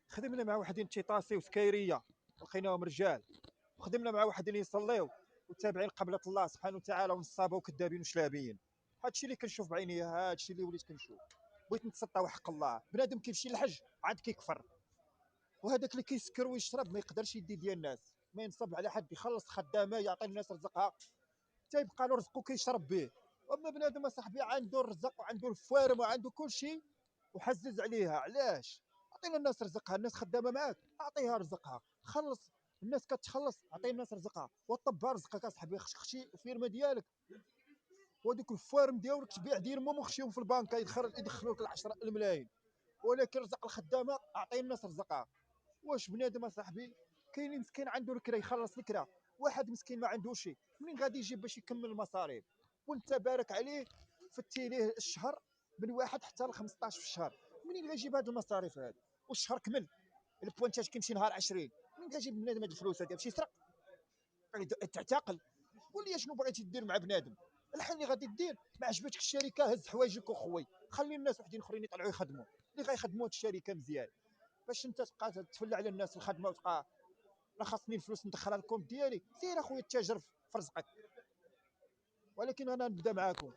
خدمنا مع وحدين تيطاسي وسكايريه لقيناهم رجال، وخدمنا مع واحد اللي يصليو وتابعين قبلة الله سبحانه وتعالى ونصابه وكذابين وشلابيين. هادشي اللي كنشوف بعيني، هادشي اللي وليت كنشوف. بغيت نتسطى وحق الله، بنادم كيمشي للحج عاد كيكفر، وهذاك اللي كيسكر ويشرب ما يقدرش يدي ديال الناس، ما ينصب على حد، يخلص خدامه يعطي الناس رزقها تيبقى له رزقه كيشرب به. اما بنادم اصاحبي عنده الرزق وعنده الفوارم وعنده كل شيء وحزز عليها، علاش؟ عطينا الناس رزقها، الناس خدامه معاك اعطيها رزقها، خلص الناس كتخلص عطي الناس رزقها، وطبها رزقك اصاحبي، خشي الفيرما ديالك وهذوك الفوارم ديالك تبيع ديرهم وخشيهم في البنكه يدخلوا لك 10 الملايين، ولكن رزق الخدامه اعطي الناس رزقها. واش بنادم اصاحبي كاين مسكين عنده الكرا يخلص الكرا، واحد مسكين ما عندوش شي منين غادي يجيب باش يكمل المصاريف؟ وانت بارك عليه فتي ليه الشهر من واحد حتى ل 15 في الشهر، منين غيجيب هاد المصاريف هاد؟ والشهر كمل البوانتاج كيمشي نهار 20، منين غيجيب بنادم هاد الفلوس هادي؟ باش يسرق؟ غادي تعتقل؟ قول لي شنو بغيتي دير مع بنادم؟ الحل اللي غادي دير ما عجبتك الشركه هز حوايجك وخوي، خلي الناس وحدين اخرين يطلعوا يخدموا اللي غيخدموا هاد الشركه مزيان، باش انت تبقى تفلى على الناس الخدمه وتبقى لا خاصني الفلوس ندخلها للكونت ديالي. سير اخويا تاجر في رزقك، ولكن انا نبدا معاكم.